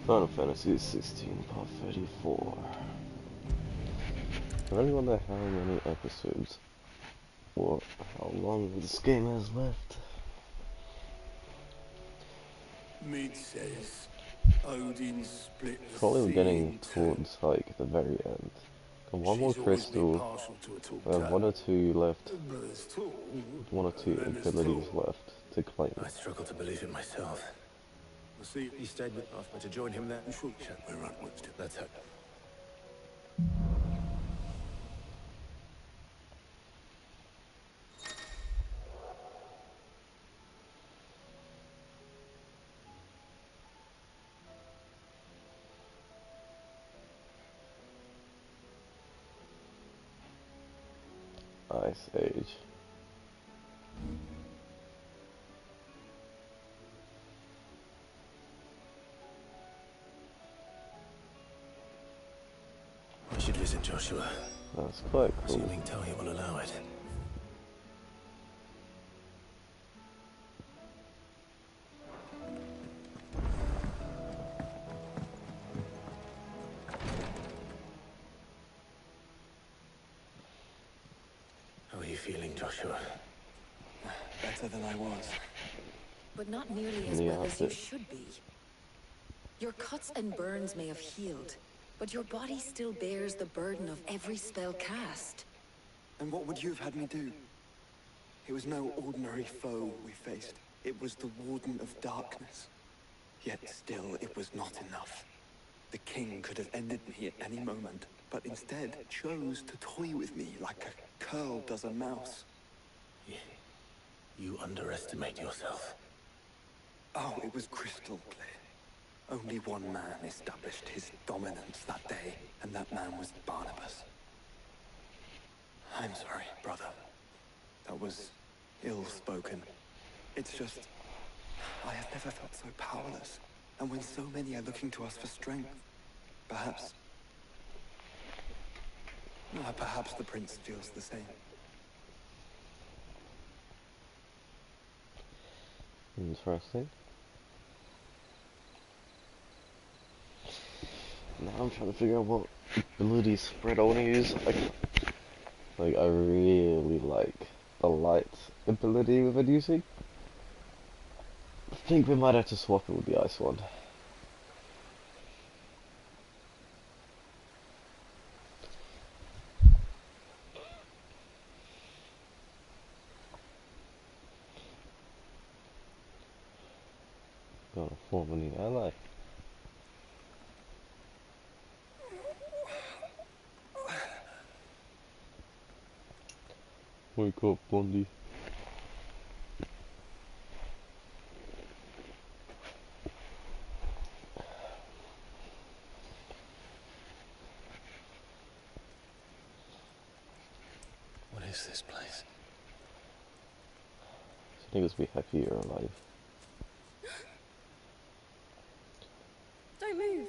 Final Fantasy 16 Part 34. I don't wonder how many episodes or how long this game has left. Mid says Odin split the Probably sea getting in two. towards like the very end. Got one more She's always been crystal. partial to a tall I have one tale. or two left. But as tall, One or two then as abilities tall. left to claim. I struggle to believe it myself. I see He stayed with us, but to join him then. you shall we're onwards to Let's hope. Ice Age. We should visit Joshua. That's quite cool. Assuming Talia will allow it. How are you feeling, Joshua? Better than I was. But not nearly as well as you should be. Your cuts and burns may have healed, but your body still bears the burden of every spell cast. And what would you have had me do? It was no ordinary foe we faced. It was the Warden of Darkness. Yet still, it was not enough. The king could have ended me at any moment, but instead chose to toy with me like a curl does a mouse. You underestimate yourself. Oh, it was crystal clear. Only one man established his dominance that day, and that man was Barnabas. I'm sorry, brother. That was ill-spoken. It's just, I have never felt so powerless. And when so many are looking to us for strength, perhaps the prince feels the same. Interesting. Now I'm trying to figure out what ability spread I want to use. Like I really like the light ability we've been using. I think we might have to swap it with the ice one. Gotta form a new ally. Wake up, Bondi. What is this place? I think it's be happy you're alive. Don't move.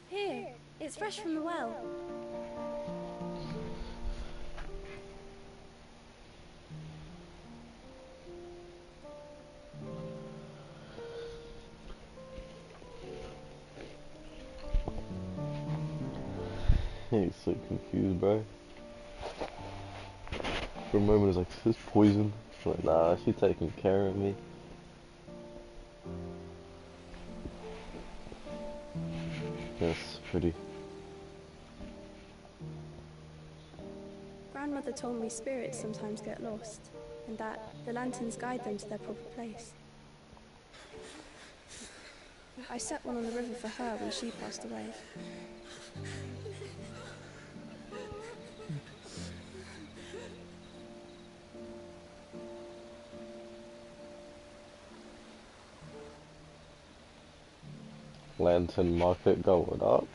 Here, it's fresh from the well. He's so confused, bro. For a moment, it's like, is this poison? I'm like, nah, she's taking care of me. That's pretty. Grandmother told me spirits sometimes get lost, and that the lanterns guide them to their proper place. I set one on the river for her when she passed away. Lantern market going up.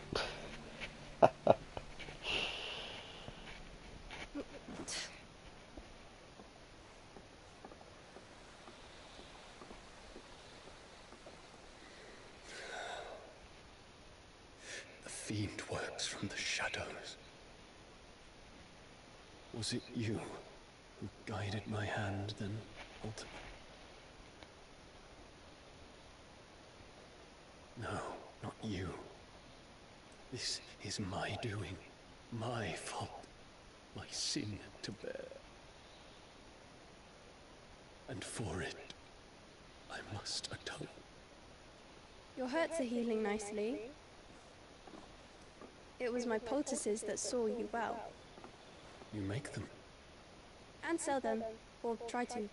The fiend works from the shadows. Was it you who guided my hand, then ultimately? No, not you. This is my doing, my fault, my sin to bear. And for it, I must atone. Your hurts are healing nicely. It was my poultices that saw you well. You make them. And sell them, or try to.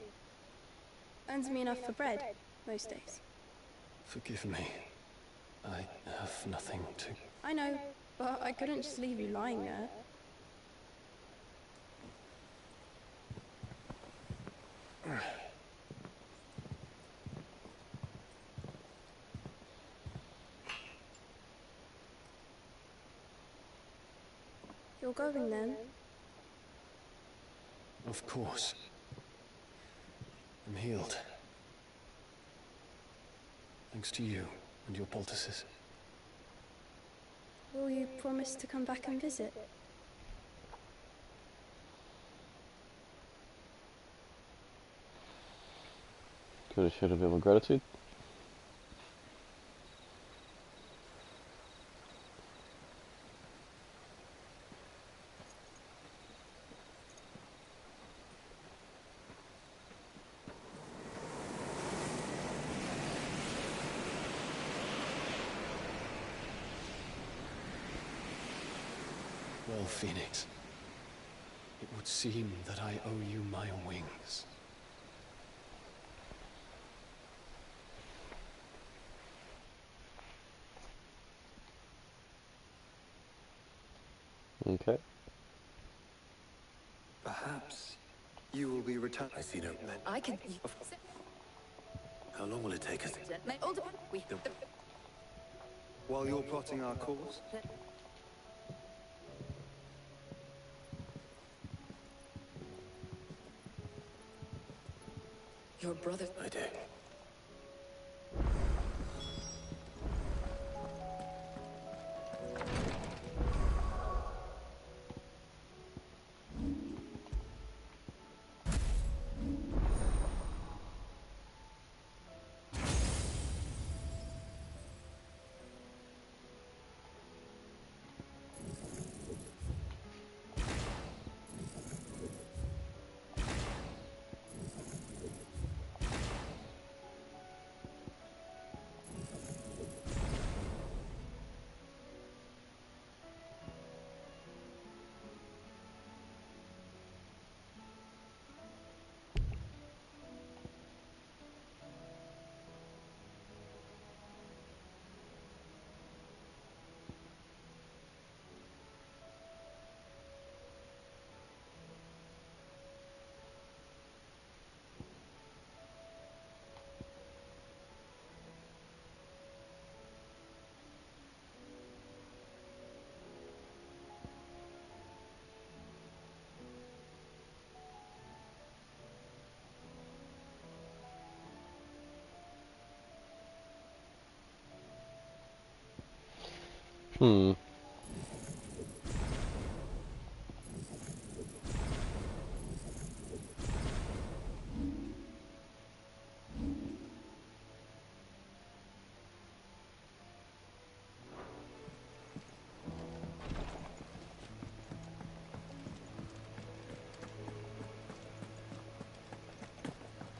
Earns me enough for bread, most days. Forgive me. I have nothing to... I know, but I couldn't just leave you lying there. You're going then? Of course. I'm healed. Thanks to you and your poultices. Will you promise to come back and visit? Could have showed a bit more gratitude. Well, Phoenix, it would seem that I owe you my wings. Okay. Perhaps you will be returned. I see no... I can... How long will it take us? While you're plotting our course, Your brother... I do. Hmm.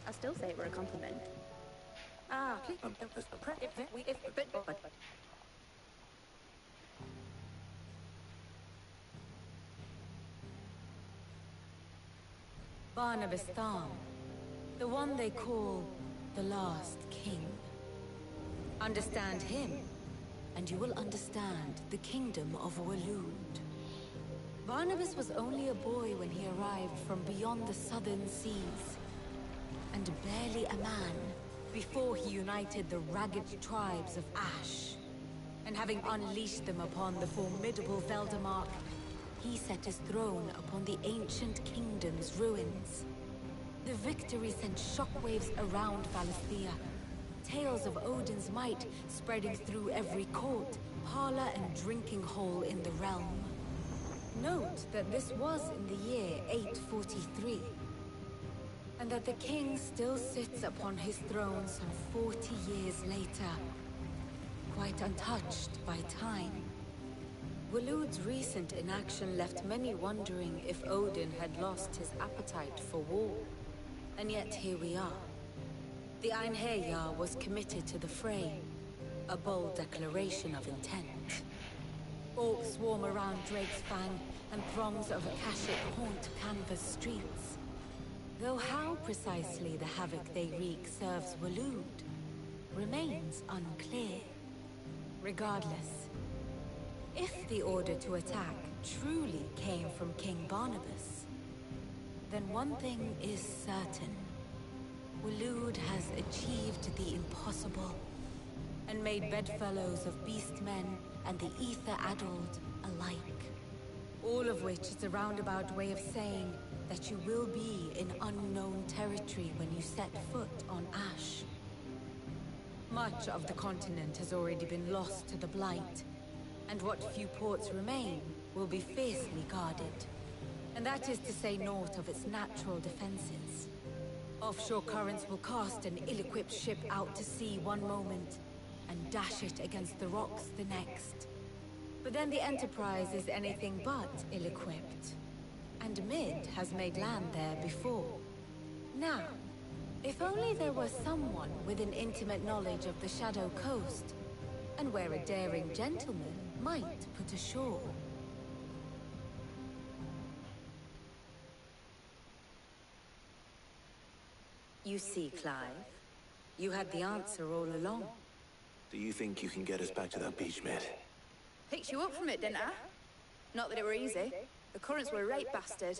I still say it were a compliment. Please, Barnabas Thom, the one they call the last king. Understand him, and you will understand the kingdom of Waloed. Barnabas was only a boy when he arrived from beyond the southern seas, and barely a man before he united the ragged tribes of Ash And having unleashed them upon the formidable Veldemark, he set his throne upon the ancient kingdom's ruins. The victory sent shockwaves around Valisthea, tales of Odin's might spreading through every court, parlor, and drinking hole in the realm. Note that this was in the year 843, and that the king still sits upon his throne some 40 years later, quite untouched by time. Waloed's recent inaction left many wondering if Odin had lost his appetite for war. And yet here we are. The Einherjar was committed to the fray, a bold declaration of intent. Orcs swarm around Drake's Fang, and throngs of Akashic haunt Canvas streets. Though how precisely the havoc they wreak serves Waloed remains unclear. Regardless, if the order to attack truly came from King Barnabas, then one thing is certain. Waloed has achieved the impossible, and made bedfellows of beastmen and the ether-addled alike. All of which is a roundabout way of saying that you will be in unknown territory when you set foot on Ash. Much of the continent has already been lost to the Blight, and what few ports remain will be fiercely guarded. And that is to say naught of its natural defenses. Offshore currents will cast an ill-equipped ship out to sea one moment, and dash it against the rocks the next. But then the Enterprise is anything but ill-equipped. And Mid has made land there before. Now, if only there were someone with an intimate knowledge of the Shadow Coast, and where a daring gentleman might put ashore. You see, Clive, you had the answer all along. Do you think you can get us back to that beach, Mid? Picked you up from it, didn't I? Not that it were easy. The currents were a right bastard.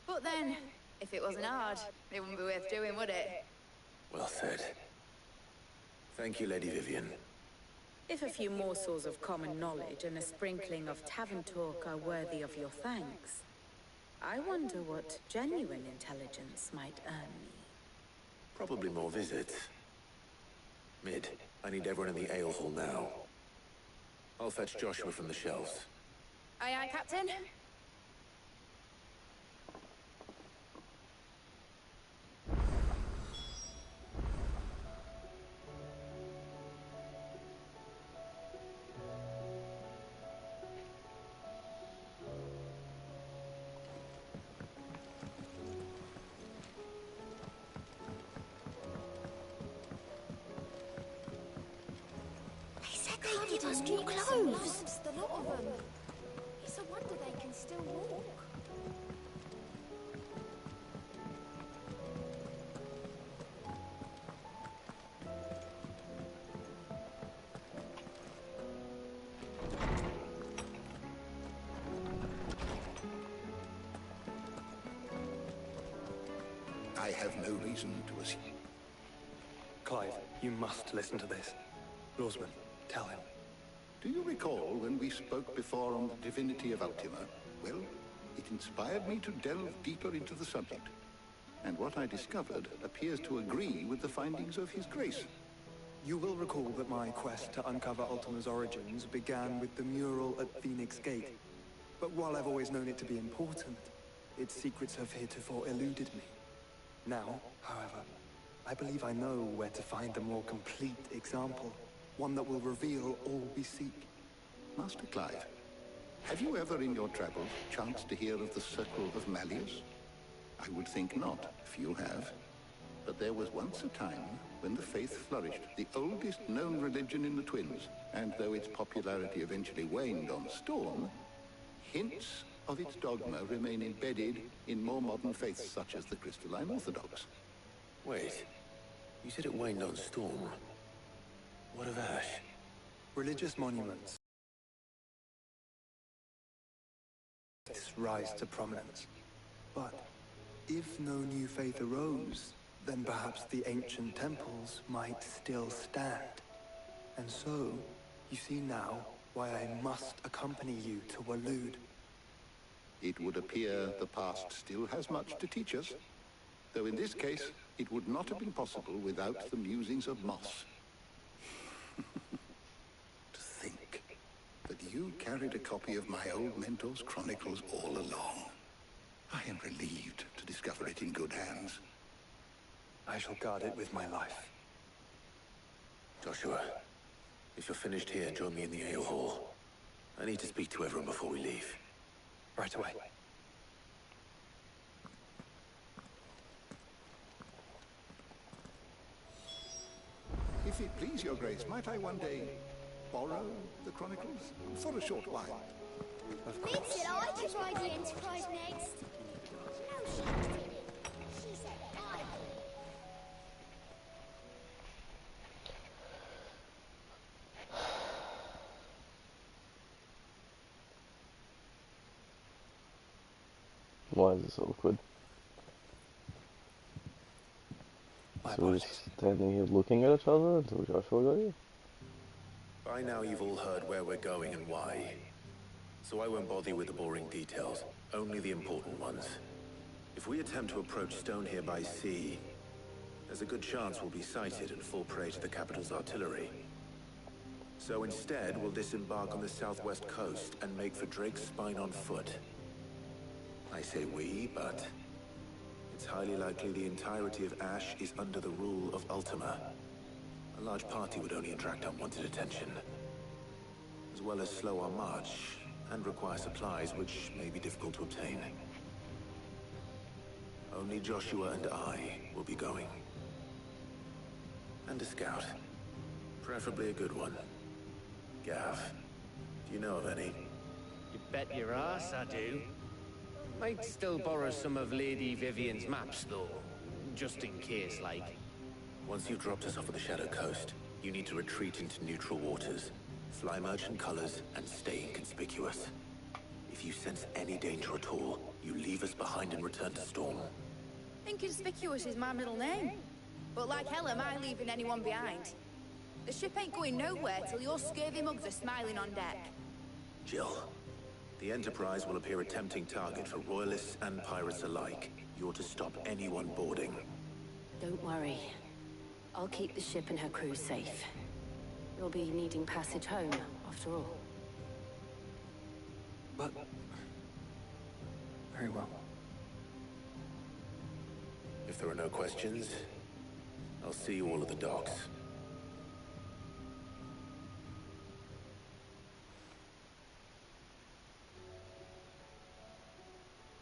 But then, if it wasn't hard, it wouldn't be worth doing, would it? Well said. Thank you, Lady Vivian. If a few morsels of common knowledge and a sprinkling of tavern talk are worthy of your thanks, I wonder what genuine intelligence might earn me. Probably more visits. Mid, I need everyone in the ale hall now. I'll fetch Joshua from the shelves. Aye, aye, Captain. They give us new clothes. The lot of them. It's a wonder they can still walk. I have no reason to assume. Clive, you must listen to this. Lawsman, tell him. Do you recall when we spoke before on the divinity of Ultima? Well, it inspired me to delve deeper into the subject. And what I discovered appears to agree with the findings of His Grace. You will recall that my quest to uncover Ultima's origins began with the mural at Phoenix Gate. But while I've always known it to be important, its secrets have heretofore eluded me. Now, however, I believe I know where to find the more complete example. One that will reveal all we seek. Master Clive, have you ever in your travels chanced to hear of the Circle of Malleus? I would think not, if you have. But there was once a time when the faith flourished, the oldest known religion in the Twins. And though its popularity eventually waned on storm, hints of its dogma remain embedded in more modern faiths such as the Crystalline Orthodox. Wait, you said it waned on storm. What of Ash? Religious monuments rise to prominence. But if no new faith arose, then perhaps the ancient temples might still stand. And so, You see now why I must accompany you to Waloed. It would appear the past still has much to teach us, though in this case, it would not have been possible without the musings of Moss. To think that you carried a copy of my old mentor's chronicles all along. I am relieved to discover it in good hands. I shall guard it with my life. Joshua, if you're finished here, join me in the ale hall. I need to speak to everyone before we leave. Right away. If it please your grace, might I one day borrow the chronicles for a short while? Of Big course. said I could ride the Enterprise next. How she did it. She said I could. Why is this awkward? My So we're apologies. just standing here looking at each other until Joshua got here? By now you've all heard where we're going and why. So I won't bother you with the boring details, only the important ones. If we attempt to approach Stone here by sea, there's a good chance we'll be sighted and fall prey to the capital's artillery. So instead, we'll disembark on the southwest coast and make for Drake's Spine on foot. I say we, but it's highly likely the entirety of Ash is under the rule of Ultima. A large party would only attract unwanted attention, as well as slow our march and require supplies which may be difficult to obtain. Only Joshua and I will be going. And a scout. Preferably a good one. Gav, do you know of any? You bet your ass I do. Might still borrow some of Lady Vivian's maps, though. Just in case, like. Once you've dropped us off at the Shadow Coast, you need to retreat into neutral waters, fly merchant colors, and stay inconspicuous. If you sense any danger at all, you leave us behind and return to Storm. Inconspicuous is my middle name. But like hell am I leaving anyone behind. The ship ain't going nowhere till your scurvy mugs are smiling on deck. Jill, the Enterprise will appear a tempting target for royalists and pirates alike. You're to stop anyone boarding. Don't worry. I'll keep the ship and her crew safe. You'll be needing passage home, after all. But... very well. If there are no questions, I'll see you all at the docks.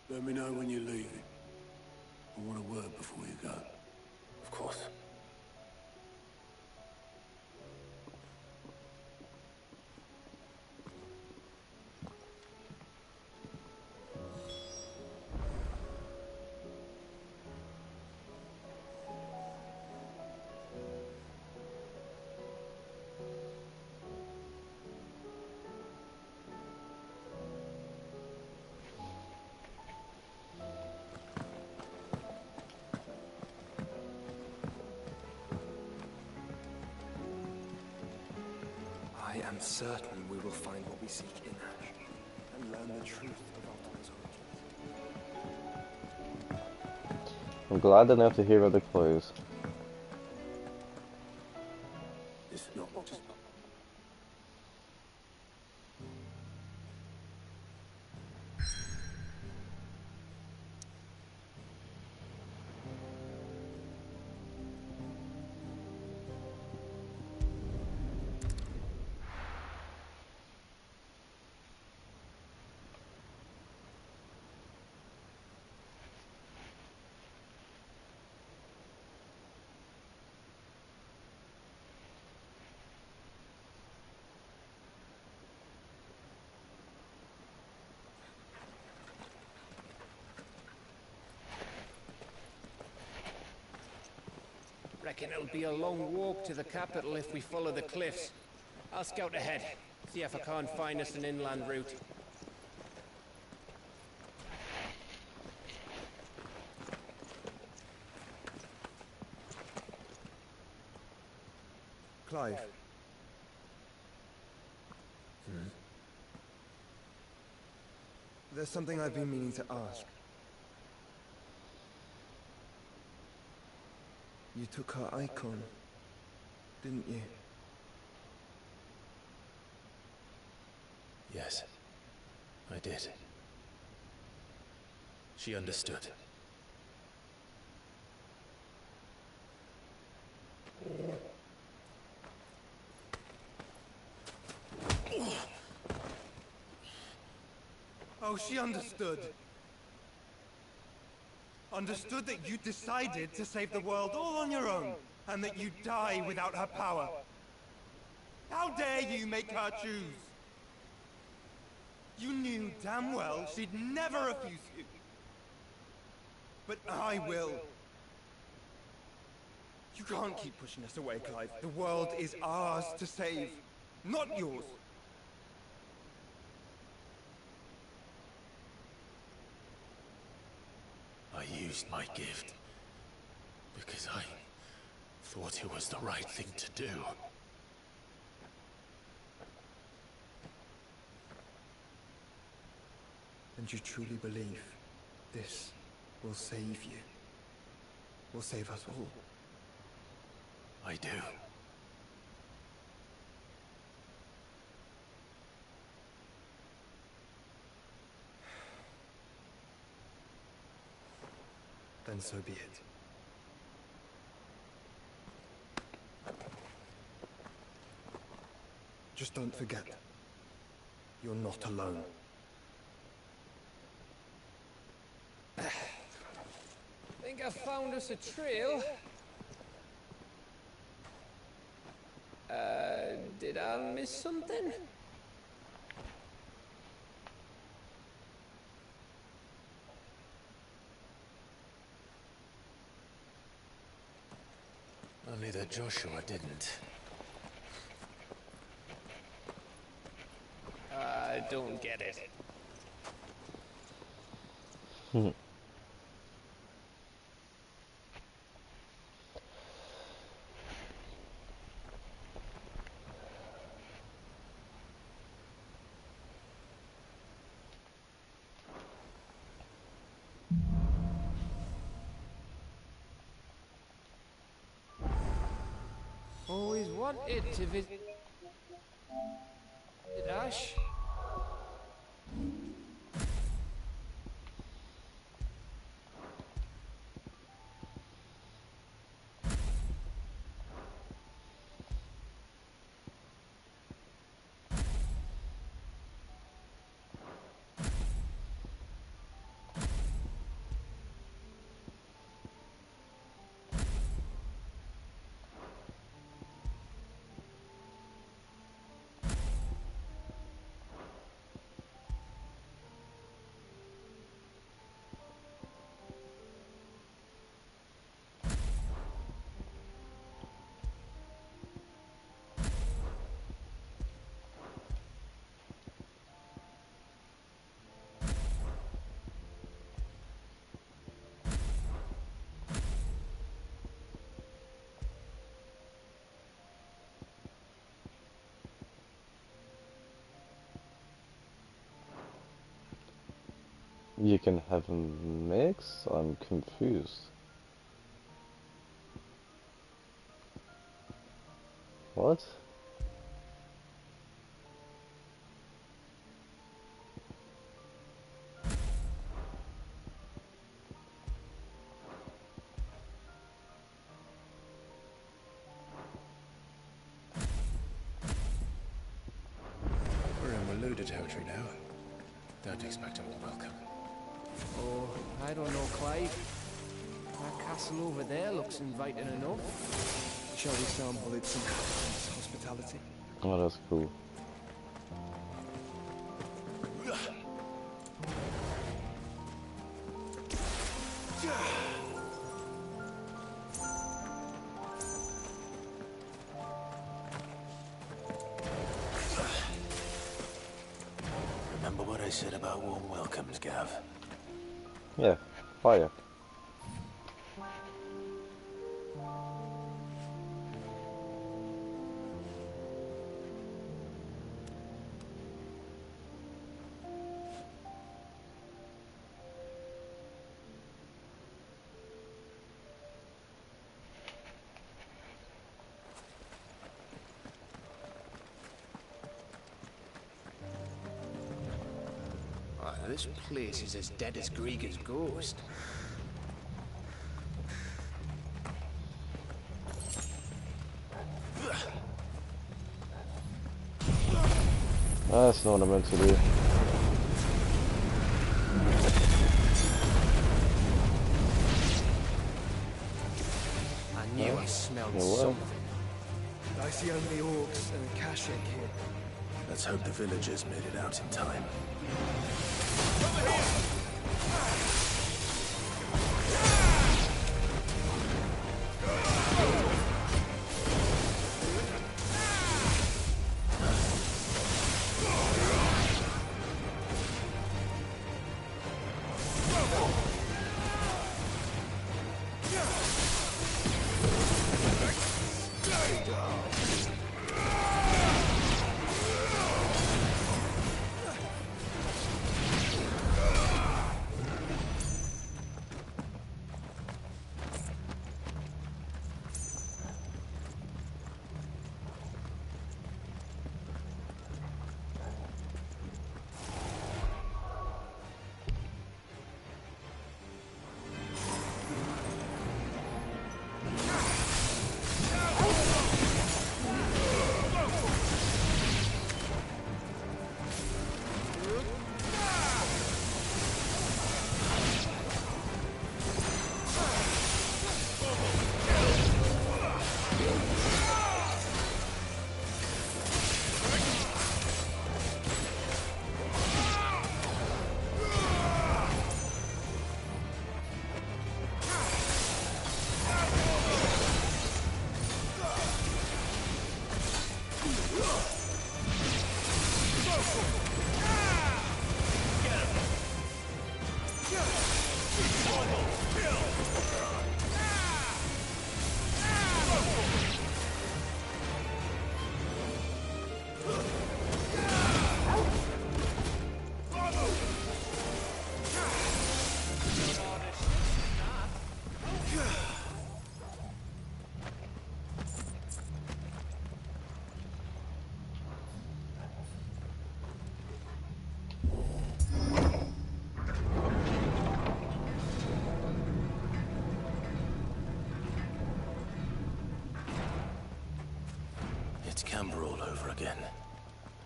Let me know when you're leaving. I want a word before you go. Of course. I am certain we will find what we seek in Ash, and learn the truth of Ultima's origins. I'm glad I didn't have to hear about the clothes. This is not just... Reckon it'll be a long walk to the capital if we follow the cliffs. I'll scout ahead, see if I can't find us an inland route. Clive. There's something I've been meaning to ask. You took her icon, didn't you? Yes, I did. She understood. Oh, she understood. Understood that you decided to save the world all on your own, and that you'd die without her power. How dare you make her choose? You knew damn well she'd never refuse you. But I will. You can't keep pushing us away, Clive. The world is ours to save, not yours. I used my gift because I thought it was the right thing to do. And you truly believe this will save you? Will save us all? I do. Then so be it. Just don't forget, you're not alone. Think I found us a trail. Did I miss something? Only that Joshua didn't. I don't get it. Always wanted to visit Ash. You can have a mix? I'm confused. What? We're in Waluda territory now. Don't expect a warm welcome. Oh, I don't know, Clive. That castle over there looks inviting enough. Shall we sample its inhabitants' hospitality? Oh, that's cool. Remember what I said about warm welcomes, Gav? Yeah, fire. This place is as dead as Grieger's ghost. That's not what I meant to do. I knew I smelled Yeah, what? something. I see only orcs and a Kashik here. Let's hope the villagers made it out in time. It's Camber all over again.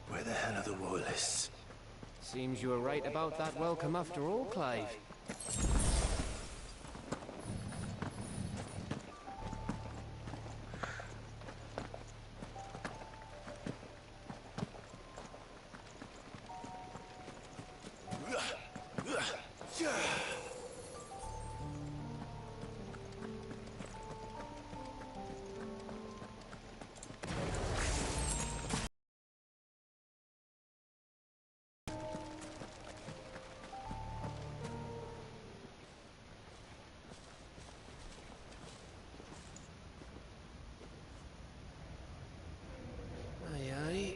Where the hell are the royalists? Seems you were right about that welcome after all, Clive. Aye, aye.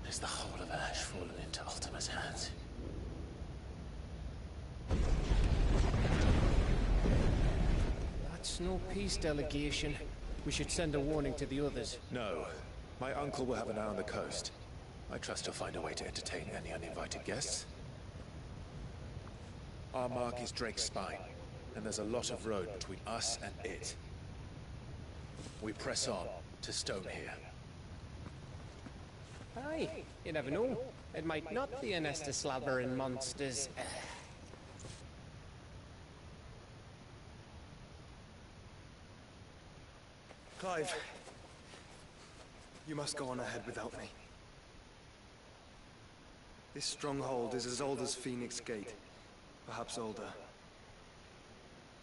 Is the whole of Ash fallen into Ultima's hands? That's no peace delegation. We should send a warning to the others. No. My uncle will have an eye on the coast. I trust he'll find a way to entertain any uninvited guests. Our mark is Drake's Spine, and there's a lot of road between us and it. We press on to Stonehere. Aye, you never know. It might not be a nest of slabbering monsters. Clive, you must go on ahead without me. This stronghold is as old as Phoenix Gate, perhaps older.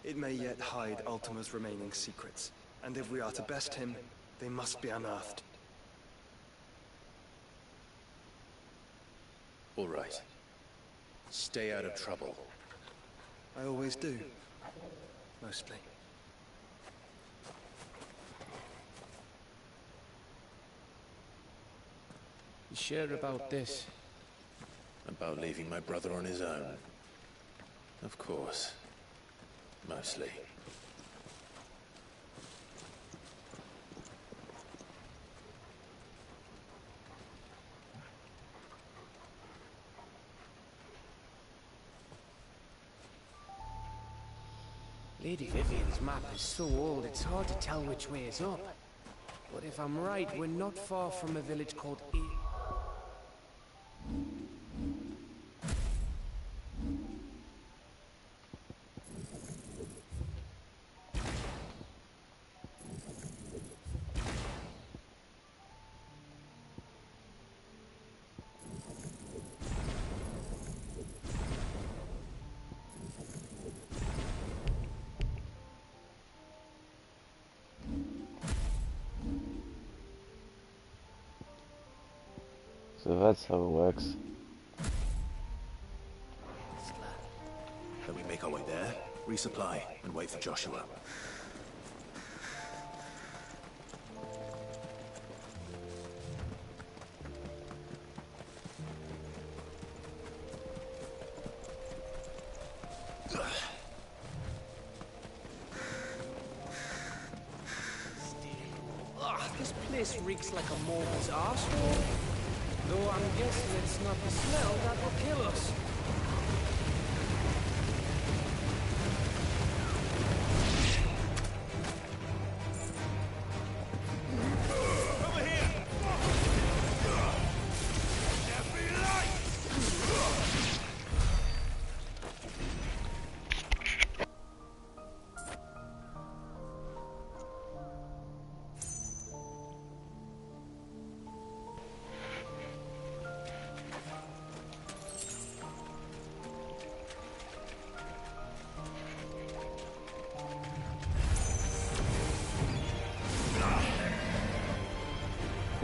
It may yet hide Ultima's remaining secrets, and if we are to best him, they must be unearthed. All right. Stay out of trouble. I always do. Mostly. You sure about this? About leaving my brother on his own. Of course. Mostly. Lady Vivian's map is so old, it's hard to tell which way is up. But if I'm right, we're not far from a village called So that's how it works. Then we make our way there, resupply, and wait for Joshua. This place reeks like a morbid's arsehole. Though I'm guessing it's not the smell that will kill us.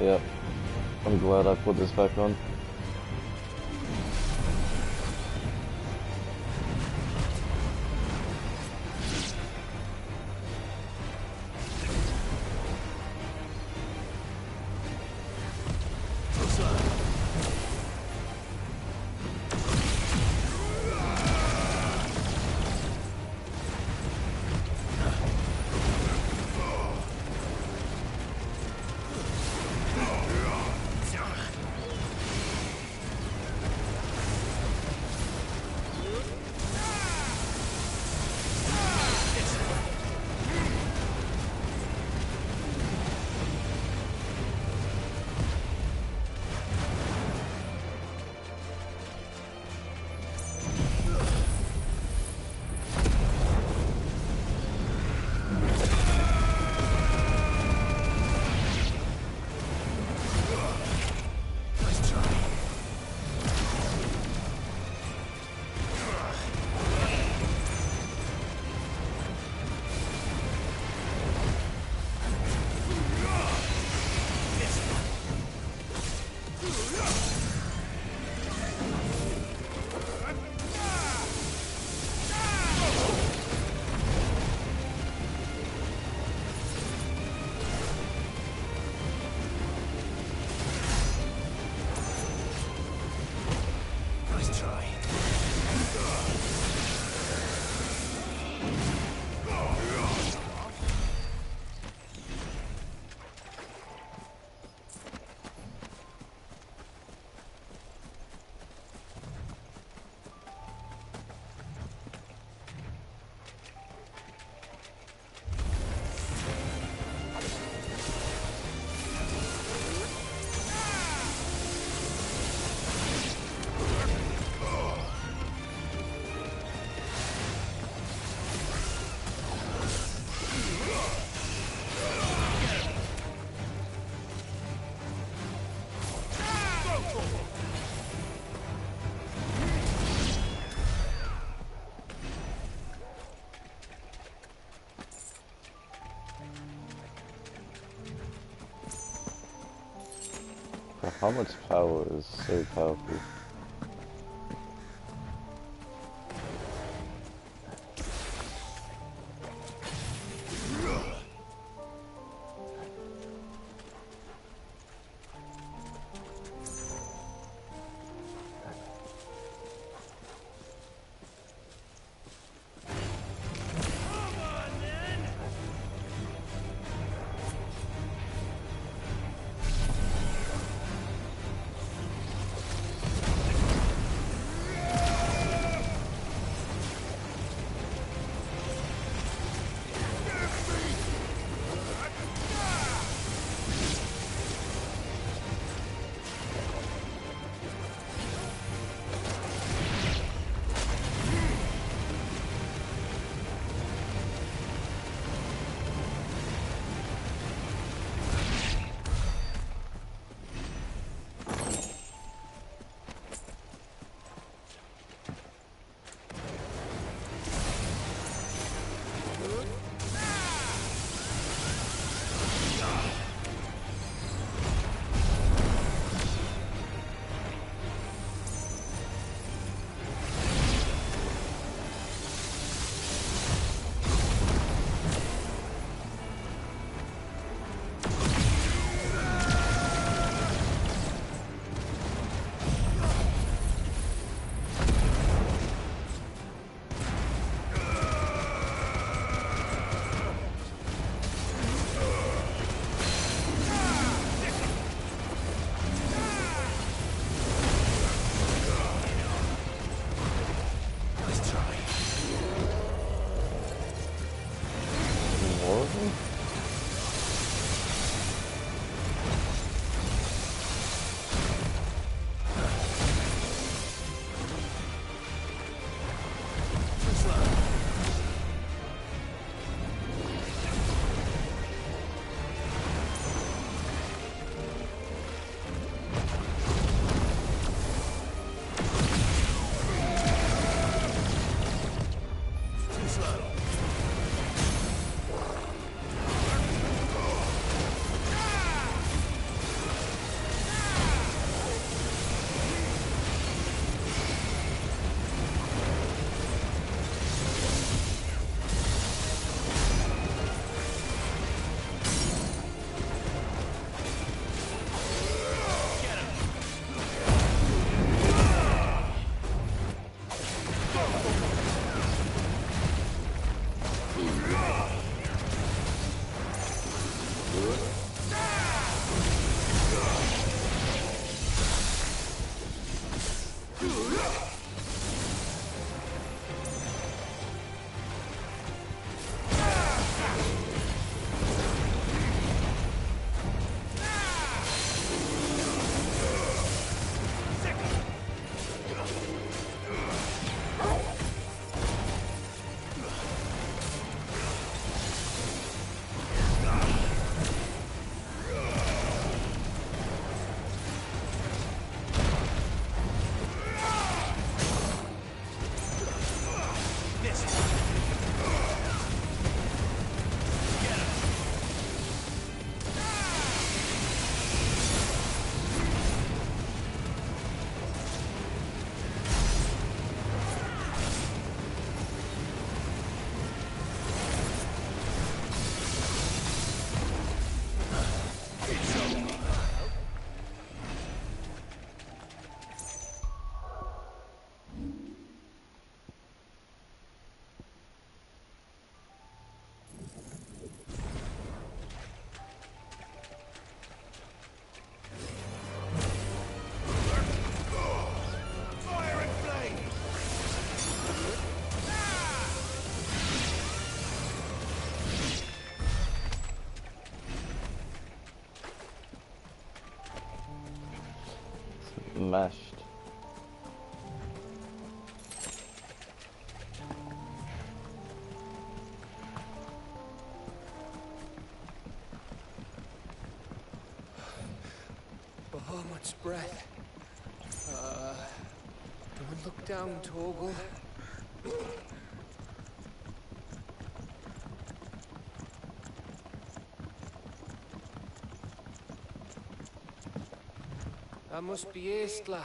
Yep. I'm glad I put this back on. How much power is so powerful? mashed. Bahamut's breath. Don't look down, Torgal. That must be Aistla.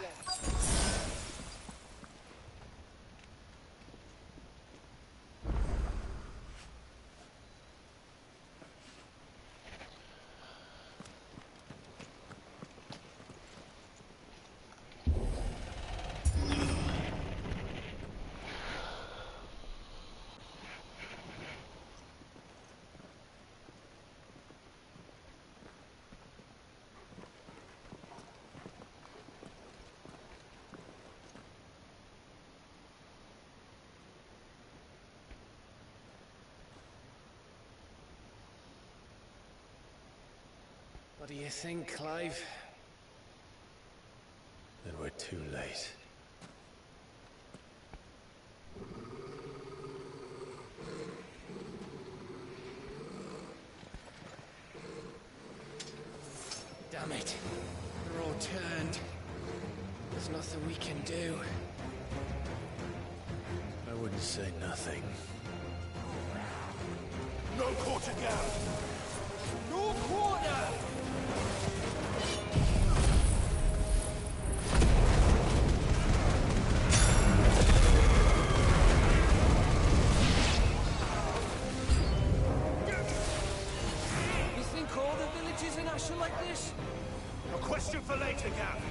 What do you think, Clive? Then we're too late. Damn it. They're all turned. There's nothing we can do. I wouldn't say nothing. No quarter down! No quarter! You think all the villages in Ash are like this? A question for later, Gav.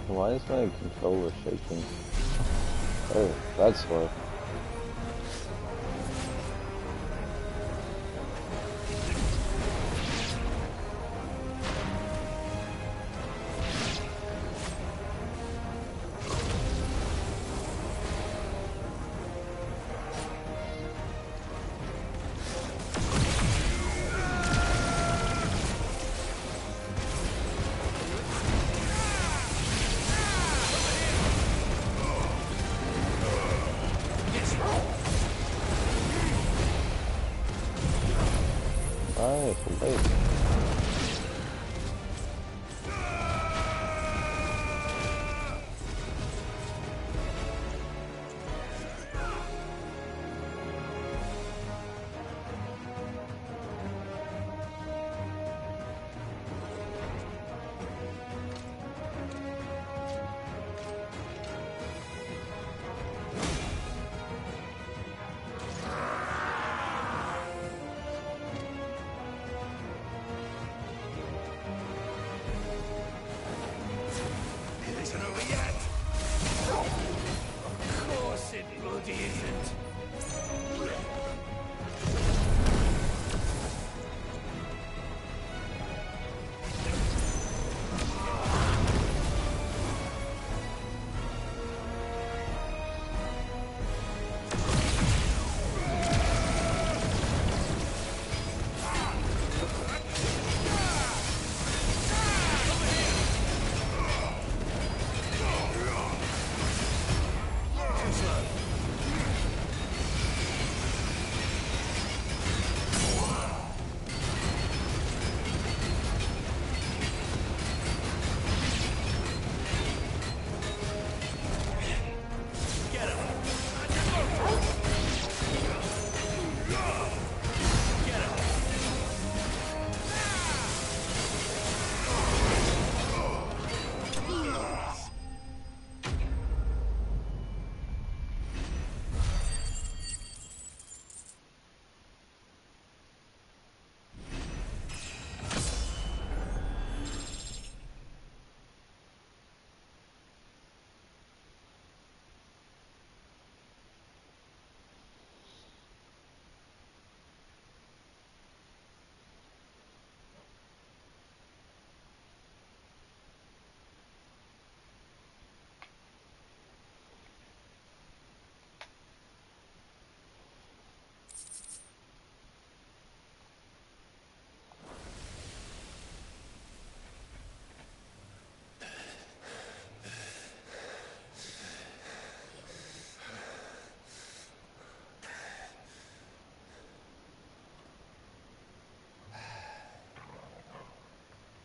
Why is my controller shaking? Oh, that's why. Nice, wait.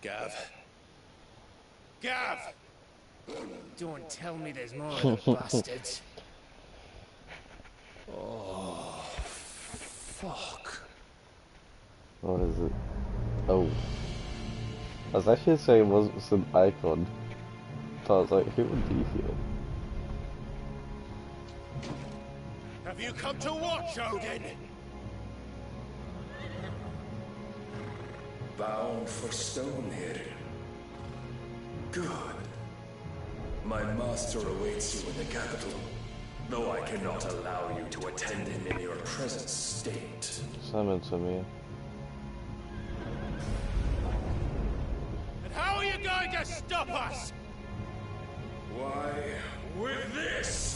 Gav. Gav! Don't tell me there's more of the bastards. Oh, fuck. What is it? Oh. I was actually saying it wasn't some icon. So I was like, who would be here? Have you come to watch, Odin? Bound for Stonehill. Good. My master awaits you in the capital, though I cannot allow you to attend him in your present state. Summon to me. And how are you going to stop us? Why, with this!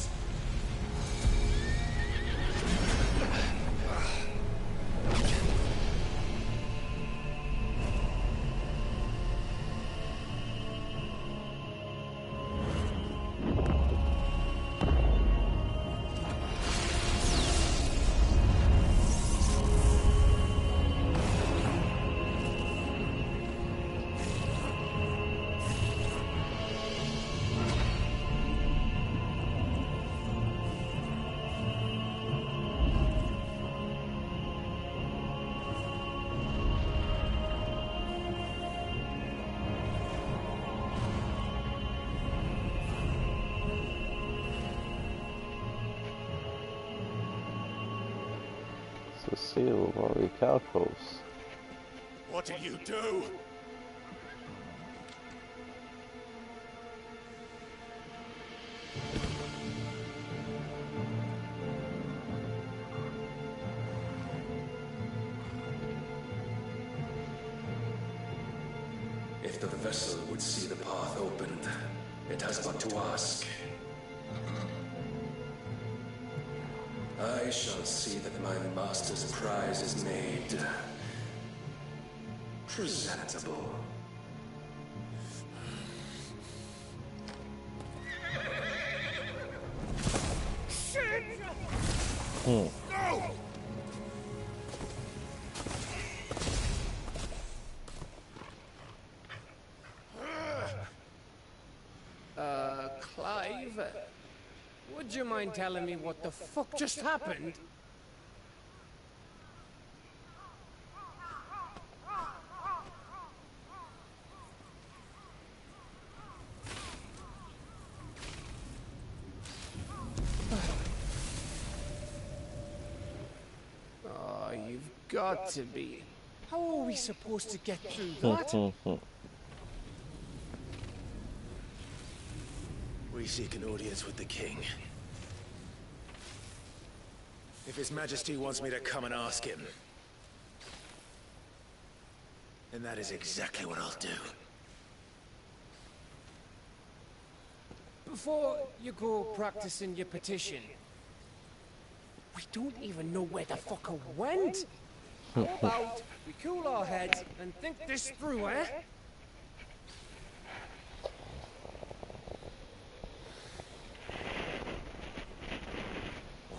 The seal of Orichalcos. What did you do? If the vessel would see the path opened, it has but to ask. I shall see that my master's prize is made presentable. Go! Clive, would you mind telling me what the fuck just happened? Oh, you've got to be. How are we supposed to get through that? We seek an audience with the king. If His Majesty wants me to come and ask him, then that is exactly what I'll do. Before you go practicing your petition, we don't even know where the fucker went. How about we cool our heads and think this through, eh?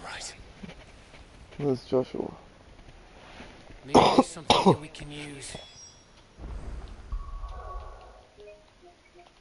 Right. Where's Joshua? Maybe there's something that we can use.